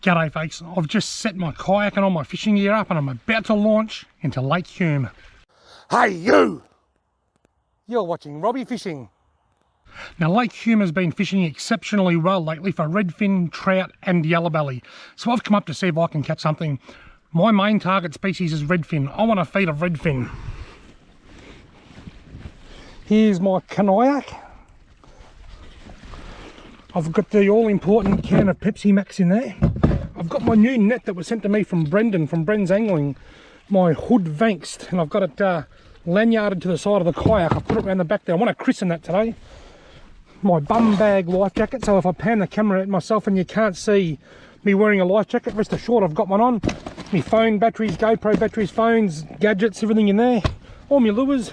G'day folks, I've just set my kayak and all my fishing gear up and I'm about to launch into Lake Hume. Hey you! You're watching Robbie Fishing. Now Lake Hume has been fishing exceptionally well lately for redfin, trout and yellowbelly. So I've come up to see if I can catch something. My main target species is redfin. I want to feed a redfin. Here's my kayak. I've got the all-important can of Pepsi Max in there. I've got my new net that was sent to me from Brendan, from Bren's Angling. My hood Vankst, and I've got it lanyarded to the side of the kayak. I've put it around the back there. I want to christen that today. My bum bag life jacket, so if I pan the camera at myself and you can't see me wearing a life jacket, rest assured I've got one on. My phone batteries, GoPro batteries, phones, gadgets, everything in there. All my lures.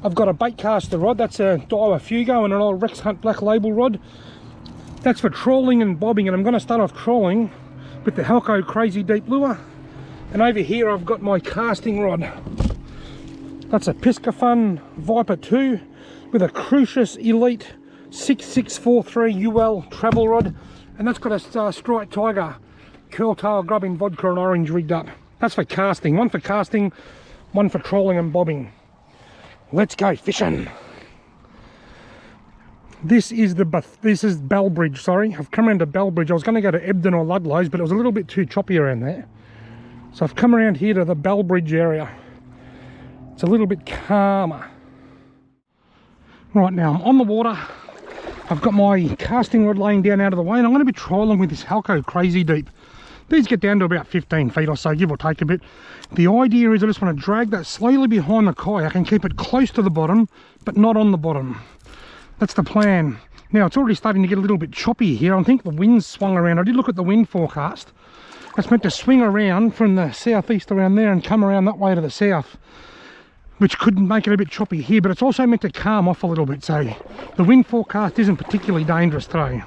I've got a Baitcaster rod, that's a Daiwa Fugo, and an old Rex Hunt Black Label rod. That's for trawling and bobbing, and I'm going to start off trawling with the Halco Crazy Deep Lure. And over here I've got my casting rod. That's a Piscafun Viper 2 with a Crucis Elite 6643 UL travel rod, and that's got a Striped Tiger curl tail grubbing vodka and orange rigged up. That's for casting, one for casting, one for trawling and bobbing. Let's go fishing. This is Bellbridge, sorry. I've come around to Bellbridge. I was going to go to Ebden or Ludlows, but it was a little bit too choppy around there. So I've come around here to the Bellbridge area. It's a little bit calmer. Right now I'm on the water. I've got my casting rod laying down out of the way, and I'm going to be trialling with this Halco Crazy Deep. These get down to about 15 feet or so, give or take a bit. The idea is I just want to drag that slowly behind the kayak and keep it close to the bottom, but not on the bottom. That's the plan. Now it's already starting to get a little bit choppy here. I think the wind's swung around. I did look at the wind forecast. It's meant to swing around from the southeast around there and come around that way to the south, which could make it a bit choppy here, but it's also meant to calm off a little bit, so the wind forecast isn't particularly dangerous today.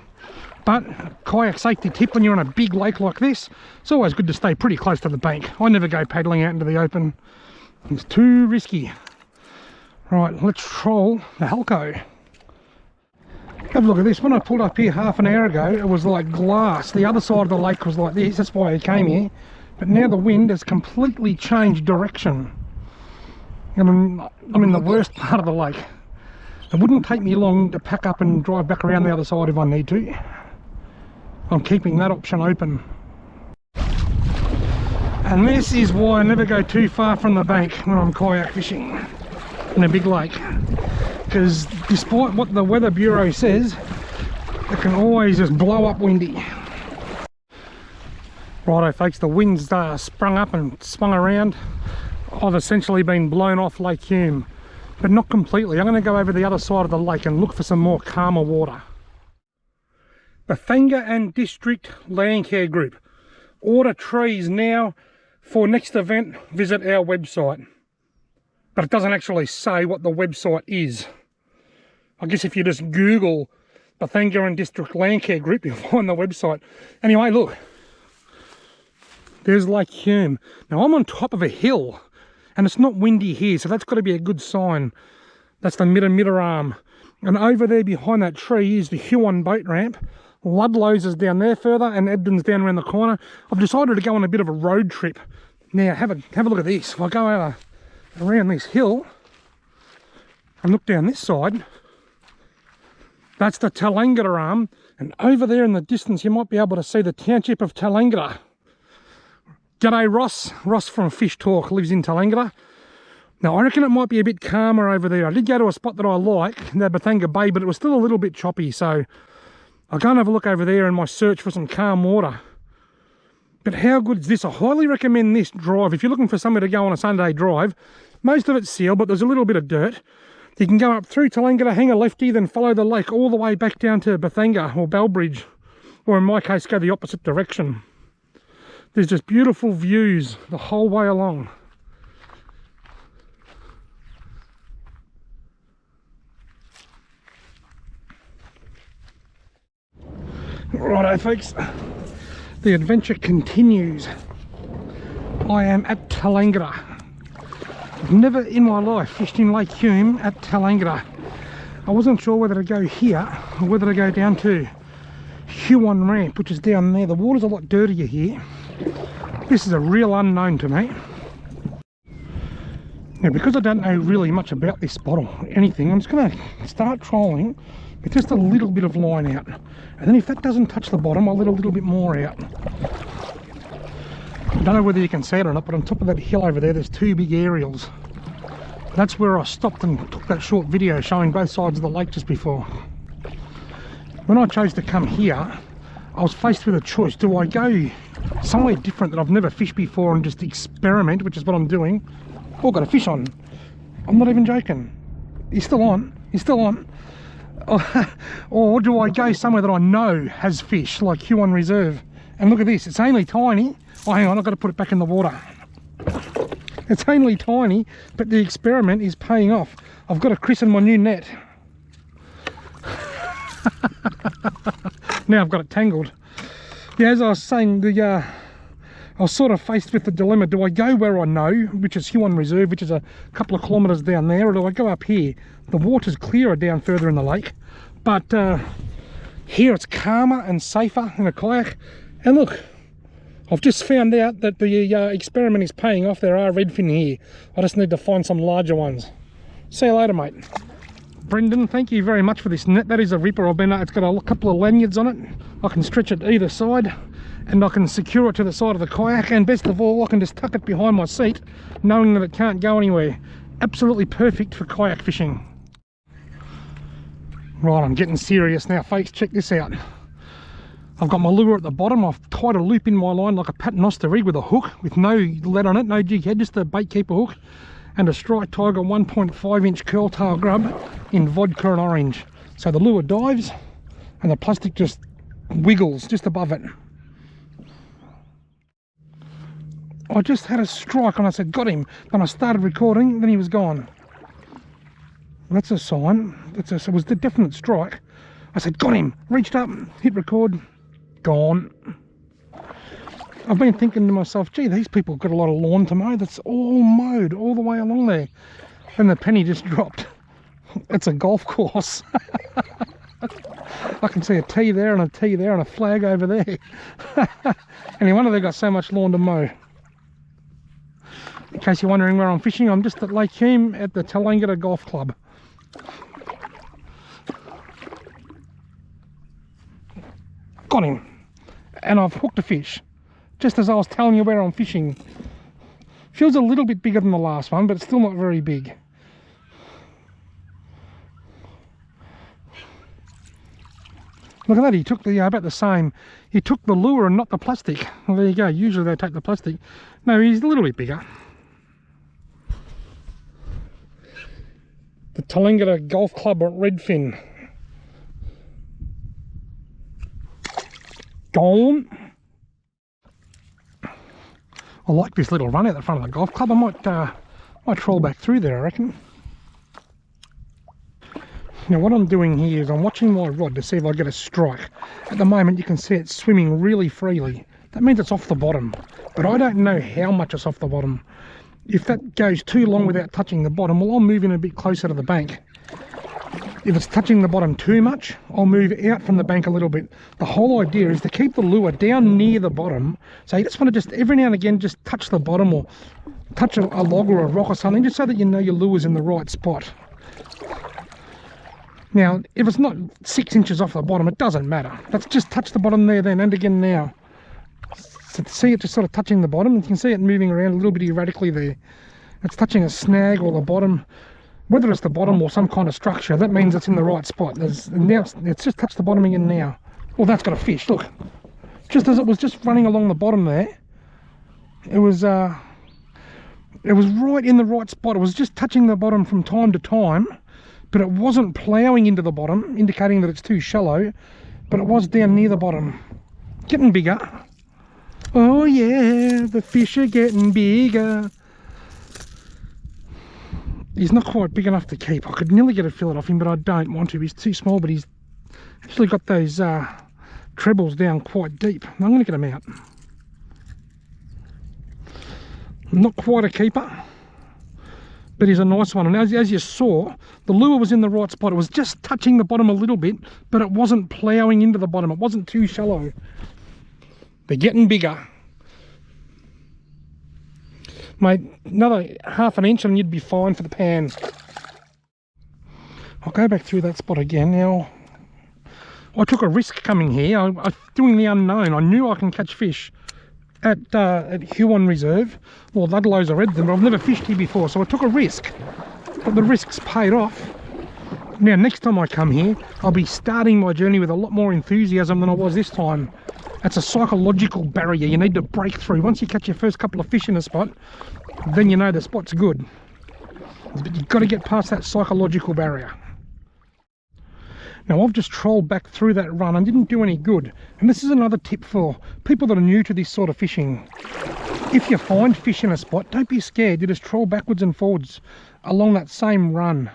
But kayak safety tip, when you're on a big lake like this, it's always good to stay pretty close to the bank. I never go paddling out into the open. It's too risky. Right, let's troll the Halco. Have a look at this. When I pulled up here half an hour ago, it was like glass. The other side of the lake was like this. That's why I came here. But now the wind has completely changed direction. I'm in the worst part of the lake. It wouldn't take me long to pack up and drive back around the other side if I need to. I'm keeping that option open. And this is why I never go too far from the bank when I'm kayak fishing in a big lake. Because despite what the Weather Bureau says, it can always just blow up windy. Righto folks, the wind's sprung up and swung around. I've essentially been blown off Lake Hume, but not completely. I'm going to go over the other side of the lake and look for some more calmer water. Bethanga and District Land Care Group. Order trees now. For next event, visit our website. But it doesn't actually say what the website is. I guess if you just Google Bethanga and District Land Care Group, you'll find the website. Anyway, look. There's Lake Hume. Now I'm on top of a hill, and it's not windy here, so that's got to be a good sign. That's the midder arm. And over there behind that tree is the Hume boat ramp. Ludlows is down there further, and Ebden's down around the corner. I've decided to go on a bit of a road trip. Now have a look at this. If I go over around this hill and look down this side, that's the Tallangatta arm, and over there in the distance you might be able to see the township of Tallangatta. G'day Ross. Ross from Fish Talk lives in Tallangatta. Now I reckon it might be a bit calmer over there. I did go to a spot that I like, the Bethanga Bay, but it was still a little bit choppy, so I'll go and have a look over there in my search for some calm water. But how good is this? I highly recommend this drive. If you're looking for somewhere to go on a Sunday drive, most of it's sealed, but there's a little bit of dirt. You can go up through Tallangatta, hang a lefty, then follow the lake all the way back down to Bethanga or Bellbridge, or in my case, go the opposite direction. There's just beautiful views the whole way along. Righto folks, the adventure continues. I am at Tallangatta. I've never in my life fished in Lake Hume at Tallangatta. I wasn't sure whether to go here or whether to go down to Hume ramp, which is down there. The water's a lot dirtier here. This is a real unknown to me. Now, because I don't know really much about this spot or anything, I'm just going to start trolling with just a little bit of line out. And then if that doesn't touch the bottom, I'll let a little bit more out. I don't know whether you can see it or not, but on top of that hill over there, there's two big aerials. That's where I stopped and took that short video showing both sides of the lake just before. When I chose to come here, I was faced with a choice. Do I go somewhere different that I've never fished before and just experiment, which is what I'm doing? Oh, got a fish on. I'm not even joking. He's still on. He's still on. Or do I go somewhere that I know has fish, like Hume Reserve? And look at this. It's only tiny. Oh, hang on. I've got to put it back in the water. It's only tiny, but the experiment is paying off. I've got to christen my new net. Now I've got it tangled. Yeah, as I was saying, I was sort of faced with the dilemma. Do I go where I know, which is Hume Reserve, which is a couple of kilometres down there, or do I go up here? The water's clearer down further in the lake, but here it's calmer and safer in a kayak. And look, I've just found out that the experiment is paying off. There are redfin here. I just need to find some larger ones. See you later, mate. Brendan, thank you very much for this net. That is a ripper. It's got a couple of lanyards on it. I can stretch it either side, and I can secure it to the side of the kayak, and best of all, I can just tuck it behind my seat, knowing that it can't go anywhere. Absolutely perfect for kayak fishing. Right, I'm getting serious now, folks. Check this out. I've got my lure at the bottom. I've tied a loop in my line like a paternoster rig with a hook, with no lead on it, no jig head, just a bait keeper hook, and a Strike Tiger 1.5-inch curl tail grub in vodka and orange. So the lure dives, and the plastic just wiggles just above it. I just had a strike and I said, got him. Then I started recording, then he was gone. That's a sign. It was the definite strike. I said, got him. Reached up, hit record, gone. I've been thinking to myself, gee, these people got a lot of lawn to mow. That's all mowed all the way along there. And the penny just dropped. It's a golf course. I can see a T there and a T there and a flag over there. Any wonder they've got so much lawn to mow. In case you're wondering where I'm fishing, I'm just at Lake Hume at the Wangaratta Golf Club. Got him. And I've hooked a fish. Just as I was telling you where I'm fishing. Feels a little bit bigger than the last one, but it's still not very big. Look at that, he took the, about the same. He took the lure and not the plastic. Well, there you go. Usually they take the plastic. No, he's a little bit bigger. The Wangaratta Golf Club at Redfin. Gone. I like this little run out the front of the golf club. I might troll back through there, I reckon. Now what I'm doing here is I'm watching my rod to see if I get a strike. At the moment you can see it swimming really freely. That means it's off the bottom, but I don't know how much it's off the bottom. If that goes too long without touching the bottom, well, I'll move in a bit closer to the bank. If it's touching the bottom too much, I'll move out from the bank a little bit. The whole idea is to keep the lure down near the bottom. So you just want to just every now and again just touch the bottom or touch a log or a rock or something, just so that you know your lure's in the right spot. Now, if it's not 6 inches off the bottom, it doesn't matter. Let's just touch the bottom there then, and again now. So see it just sort of touching the bottom, and you can see it moving around a little bit erratically there. It's touching a snag or the bottom. Whether it's the bottom or some kind of structure, that means it's in the right spot. Now it's just touched the bottom again now. Well, that's got a fish, look. Just as it was just running along the bottom there, it was right in the right spot. It was just touching the bottom from time to time, but it wasn't ploughing into the bottom, indicating that it's too shallow, but it was down near the bottom. Getting bigger. Oh yeah, the fish are getting bigger. He's not quite big enough to keep. I could nearly get a fillet off him, but I don't want to. He's too small, but he's actually got those trebles down quite deep. I'm going to get him out. Not quite a keeper, but he's a nice one. And as you saw, the lure was in the right spot. It was just touching the bottom a little bit, but it wasn't ploughing into the bottom. It wasn't too shallow. They're getting bigger. Mate, another half an inch and you'd be fine for the pan. I'll go back through that spot again. Now, I took a risk coming here. I'm doing the unknown. I knew I can catch fish at Hume Reserve, or Ludlows or Redfin, but I've never fished here before, so I took a risk. But the risk's paid off. Now, next time I come here, I'll be starting my journey with a lot more enthusiasm than I was this time. That's a psychological barrier you need to break through. Once you catch your first couple of fish in a spot, then you know the spot's good. But you've got to get past that psychological barrier. Now, I've just trolled back through that run and didn't do any good. And this is another tip for people that are new to this sort of fishing. If you find fish in a spot, don't be scared. You just troll backwards and forwards along that same run.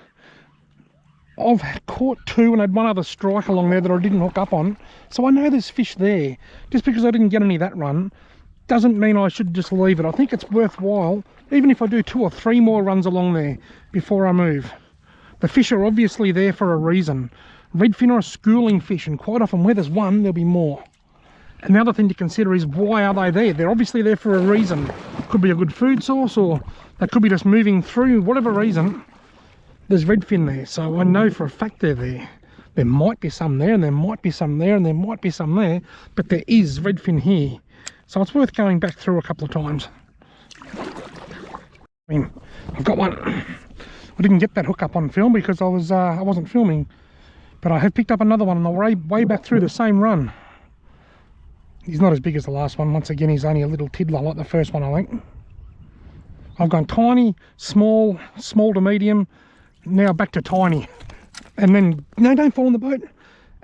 I've caught two and had one other strike along there that I didn't hook up on, so I know there's fish there. Just because I didn't get any that run doesn't mean I should just leave it. I think it's worthwhile, even if I do 2 or 3 more runs along there before I move. The fish are obviously there for a reason. Redfin are a schooling fish, and quite often where there's one, there'll be more. And the other thing to consider is, why are they there? They're obviously there for a reason. Could be a good food source, or they could be just moving through. Whatever reason, there's redfin there, so I know for a fact they're there. There might be some there, and there might be some there, and there might be some there, but there is redfin here, so it's worth going back through a couple of times. I mean, I've got one. I didn't get that hook up on film because I wasn't filming, but I have picked up another one on the way back through the same run. He's not as big as the last one. Once again, he's only a little tiddler like the first one, I think. I've gone tiny, small to medium, now back to tiny, and then no, don't fall in the boat.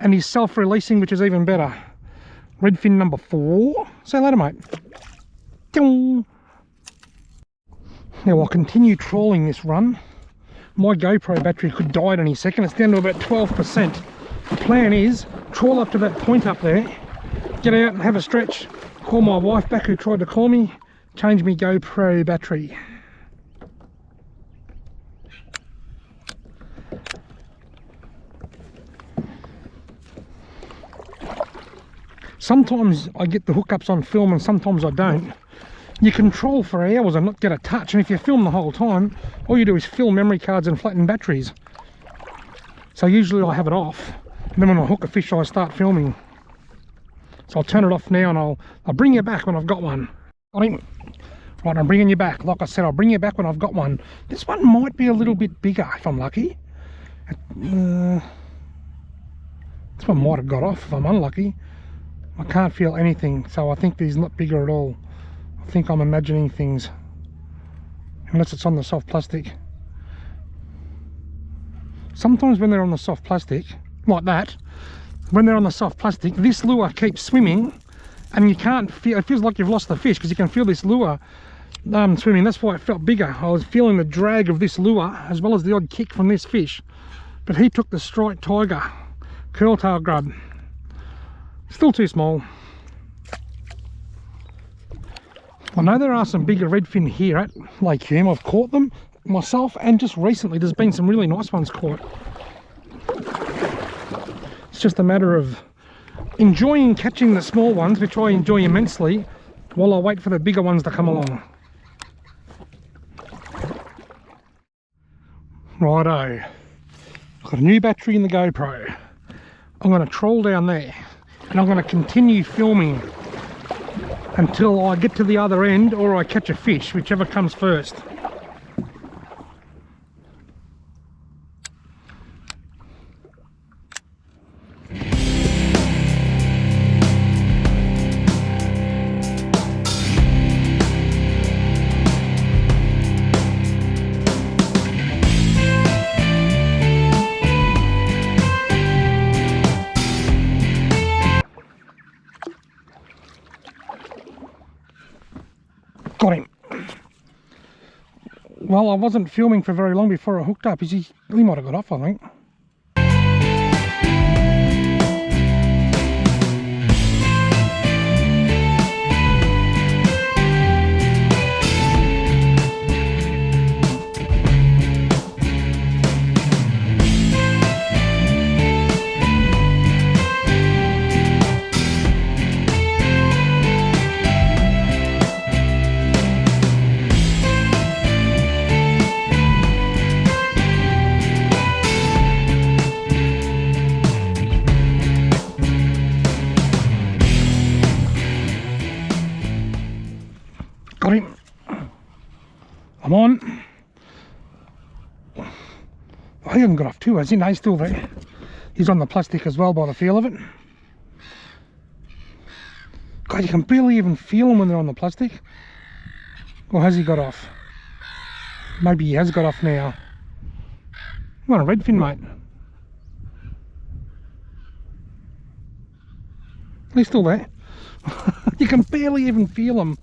And he's self-releasing, which is even better. Redfin number 4. See you later, mate. Now I'll continue trawling this run. My GoPro battery could die at any second. It's down to about 12%. The plan is trawl up to that point up there, get out and have a stretch, call my wife back who tried to call me, change me GoPro battery. Sometimes I get the hookups on film and sometimes I don't. You can troll for hours and not get a touch, and if you film the whole time, all you do is fill memory cards and flatten batteries. So usually I have it off, and then when I hook a fish I start filming. So I'll turn it off now and I'll bring you back when I've got one. Right, I'm bringing you back. Like I said, I'll bring you back when I've got one. This one might be a little bit bigger if I'm lucky. This one might have got off if I'm unlucky. I can't feel anything, so I think he's not bigger at all. I think I'm imagining things, unless it's on the soft plastic. Sometimes when they're on the soft plastic, like that, when they're on the soft plastic, this lure keeps swimming, and you can't feel, it feels like you've lost the fish, because you can feel this lure swimming. That's why it felt bigger. I was feeling the drag of this lure, as well as the odd kick from this fish. But he took the striped tiger, curltail grub. Still too small. I know there are some bigger redfin here at Lake Hume. I've caught them myself, and just recently there's been some really nice ones caught. It's just a matter of enjoying catching the small ones, which I enjoy immensely, while I wait for the bigger ones to come along. Righto, I've got a new battery in the GoPro. I'm going to troll down there, and I'm going to continue filming until I get to the other end, or I catch a fish, whichever comes first. Got him. Well, I wasn't filming for very long before I hooked up. He might have got off, I think. Got him. I'm on. Oh, he hasn't got off too, has he? No, he's still there. He's on the plastic as well by the feel of it. God, you can barely even feel them when they're on the plastic. Or has he got off? Maybe he has got off now. You want a redfin, mate? He's still there. You can barely even feel them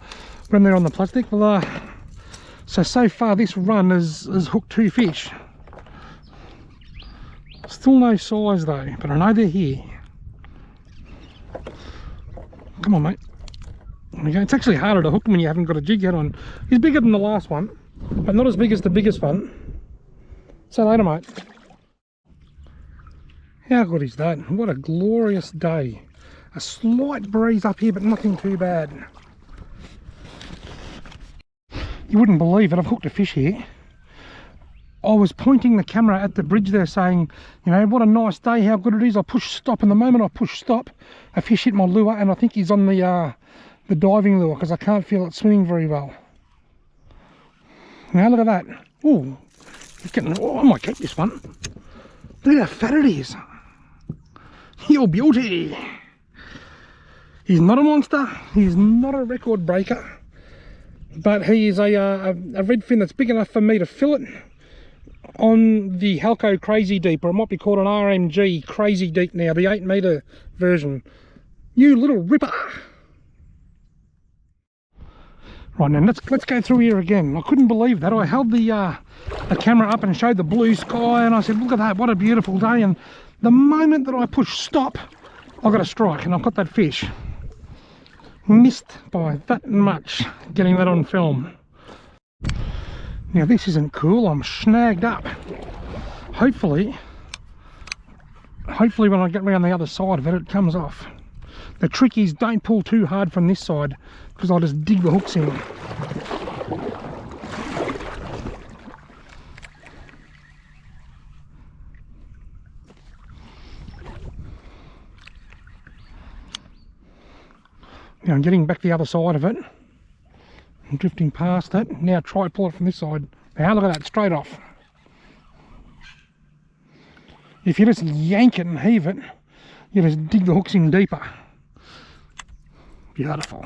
when they're on the plastic. Well, so far this run has hooked 2 fish. Still no size though, but I know they're here. Come on, mate. Okay, it's actually harder to hook them when you haven't got a jig head on. He's bigger than the last one, but not as big as the biggest one. See you later, mate. How good is that? What a glorious day. A slight breeze up here, but nothing too bad. You wouldn't believe it, I've hooked a fish here. I was pointing the camera at the bridge there saying, you know, what a nice day, how good it is. I push stop, and the moment I push stop, a fish hit my lure, and I think he's on the diving lure because I can't feel it swimming very well. Now look at that. Ooh, he's getting, oh, I might keep this one. Look at how fat it is. Your beauty. He's not a monster, he's not a record breaker, but he is a redfin that's big enough for me to fill it on the Halco Crazy Deep, or it might be called an RMG Crazy Deep now, the 8 metre version. You little ripper! Right, now let's go through here again. I couldn't believe that. I held the camera up and showed the blue sky, and I said, look at that, what a beautiful day. And the moment that I push stop, I got a strike, and I've got that fish. Missed by that much getting that on film. Now this isn't cool. I'm snagged up. Hopefully when I get around the other side of it, it comes off. The trick is don't pull too hard from this side because I'll just dig the hooks in. Now I'm getting back the other side of it. I'm drifting past it. Now try to pull it from this side. Now look at that, straight off. If you just yank it and heave it, you just dig the hooks in deeper. Beautiful.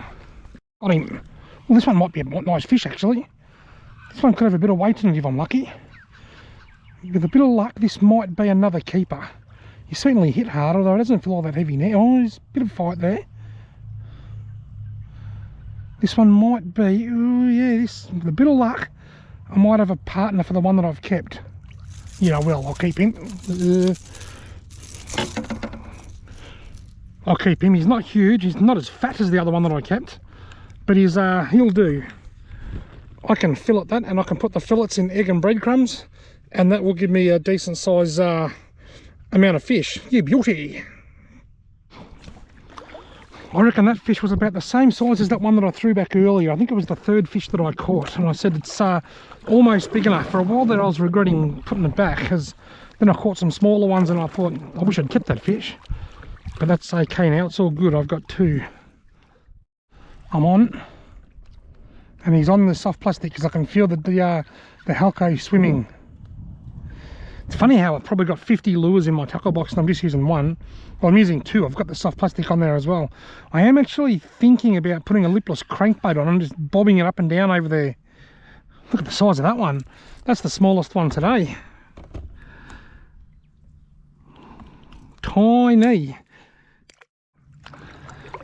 Got him. Well, this one might be a nice fish actually. This one could have a bit of weight in it if I'm lucky. With a bit of luck, this might be another keeper. He certainly hit hard, although it doesn't feel all that heavy now. Oh, there's a bit of fight there. This one might be, oh yeah, this, with a bit of luck, I might have a partner for the one that I've kept. Yeah, well, I'll keep him. I'll keep him. He's not huge. He's not as fat as the other one that I kept, but he'll do. I can fillet that, and I can put the fillets in egg and breadcrumbs, and that will give me a decent size amount of fish. Yeah, beauty. I reckon that fish was about the same size as that one that I threw back earlier. I think it was the 3rd fish that I caught, and I said it's almost big enough. For a while there I was regretting putting it back, because then I caught some smaller ones and I thought, I wish I'd kept that fish. But that's okay now, it's all good. I've got 2. I'm on, and he's on the soft plastic because I can feel the Halco swimming. It's funny how I've probably got 50 lures in my tackle box and I'm just using 1. Well, I'm using 2. I've got the soft plastic on there as well. I am actually thinking about putting a lipless crankbait on and just bobbing it up and down over there. Look at the size of that one. That's the smallest one today. Tiny.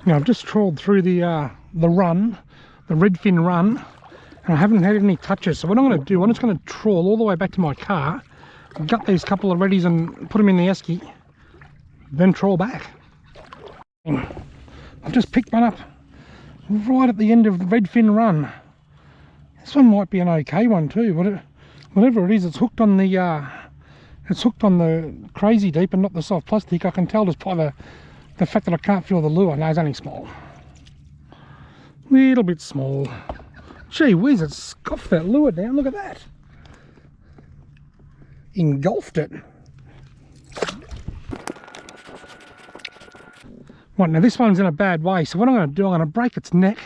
Now I've just trawled through the run, the redfin run, and I haven't had any touches. So what I'm going to do, I'm just going to trawl all the way back to my car, gut these couple of reddies and put them in the esky, then trawl back. I've just picked one up right at the end of the redfin run. This one might be an okay one too, but whatever it is, it's hooked on the crazy deep and not the soft plastic. I can tell just by the fact that I can't feel the lure. No, it's only small, little bit small. Gee whiz, it scoffed that lure down. Look at that, engulfed it. Right, now this one's in a bad way, so what I'm going to do, I'm going to break its neck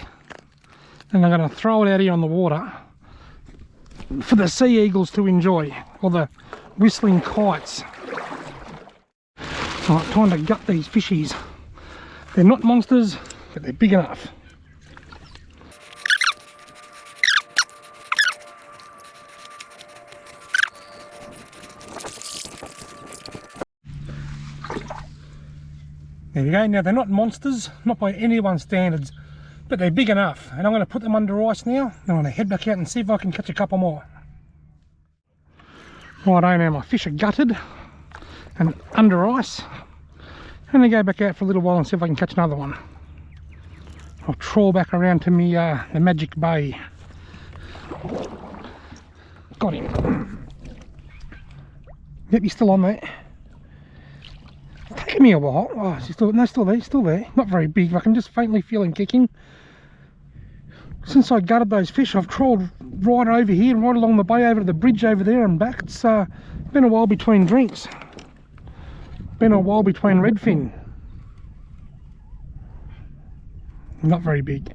And I'm going to throw it out here on the water for the sea eagles to enjoy, or the whistling kites. Alright, time to gut these fishies. They're not monsters, but they're big enough. There we go. Now they're not monsters, not by anyone's standards, but they're big enough. And I'm going to put them under ice now. I'm going to head back out and see if I can catch a couple more. Righto, now my fish are gutted and under ice. I'm going to go back out for a little while and see if I can catch another one. I'll trawl back around to me the magic bay. Got him. Yep, he's still on there. It's taken me a while. Oh, is he still, no, still there, still there. Not very big, I can just faintly feel him kicking. Since I gutted those fish, I've trawled right over here, right along the bay, over to the bridge over there and back. It's been a while between drinks. Been a while between redfin. Not very big.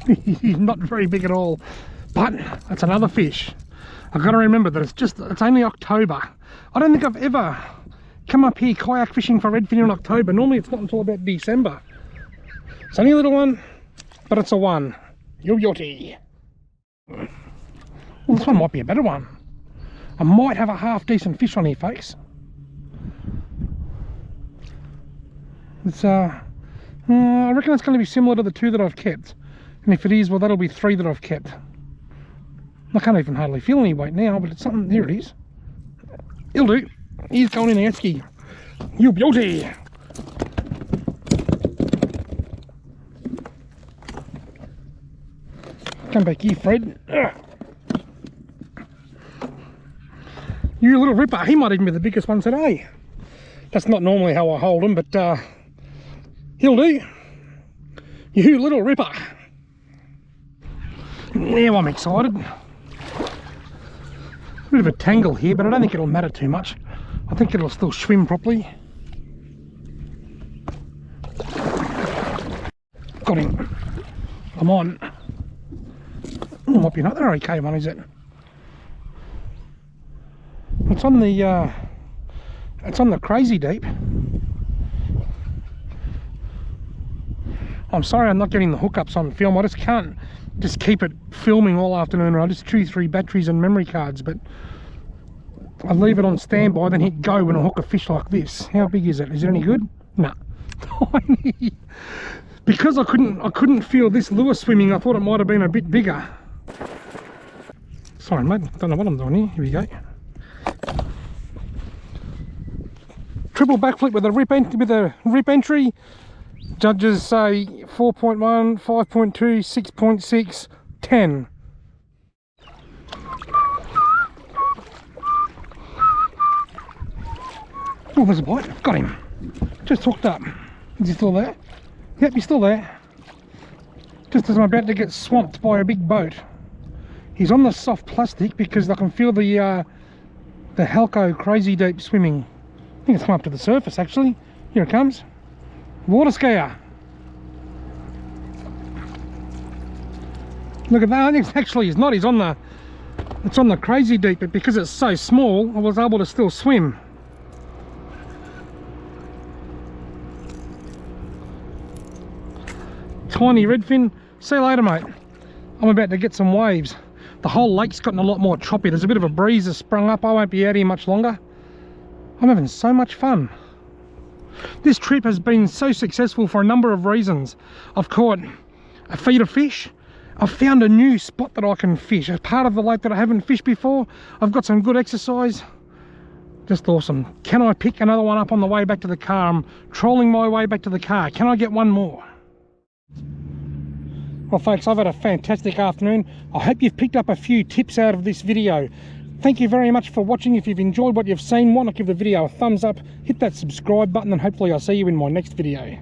He's not very big at all. But that's another fish. I've got to remember that it's only October. I don't think I've ever come up here kayak fishing for redfin in October. Normally it's not until about December. It's only a little one, but it's a one. Yachty. Well, this one might be a better one. I might have a half decent fish on here, folks. It's I reckon it's going to be similar to the two that I've kept. And if it is, well, that'll be 3 that I've kept. I can't even hardly feel any weight now, but it's something. There it is. It'll do. He's going in the esky. You beauty. Come back here, Fred. Ugh. You little ripper. He might even be the biggest one today. That's not normally how I hold him, but he'll do. You little ripper. Now I'm excited. A bit of a tangle here, but I don't think it'll matter too much. I think it'll still swim properly. Got him. I'm on. Oh, might be another okay one, is it? It's on the crazy deep. I'm sorry I'm not getting the hookups on film. I just can't just keep it filming all afternoon, or I just chew through batteries and memory cards, but I leave it on standby, then hit go when I hook a fish like this. How big is it? Is it any good? No. Tiny. Because I couldn't feel this lure swimming, I thought it might have been a bit bigger. Sorry mate, don't know what I'm doing here. Here we go. Triple backflip with a rip entry. Judges say 4.1, 5.2, 6.6, 10. Oh, there's a bite. Got him. Just hooked up. Is he still there? Yep, he's still there. Just as I'm about to get swamped by a big boat. He's on the soft plastic because I can feel the Halco crazy deep swimming. I think it's come up to the surface actually. Here it comes. Water skier. Look at that. Actually, it's not. It's on the crazy deep, but because it's so small, I was able to still swim. Tiny redfin. See you later, mate. I'm about to get some waves. The whole lake's gotten a lot more choppy. There's a bit of a breeze that's sprung up. I won't be out here much longer. I'm having so much fun. This trip has been so successful for a number of reasons. I've caught a feed of fish. I've found a new spot that I can fish. A part of the lake that I haven't fished before. I've got some good exercise. Just awesome. Can I pick another one up on the way back to the car? I'm trolling my way back to the car. Can I get one more? Well folks, I've had a fantastic afternoon. I hope you've picked up a few tips out of this video. Thank you very much for watching. If you've enjoyed what you've seen, why not give the video a thumbs up, hit that subscribe button, and hopefully I'll see you in my next video.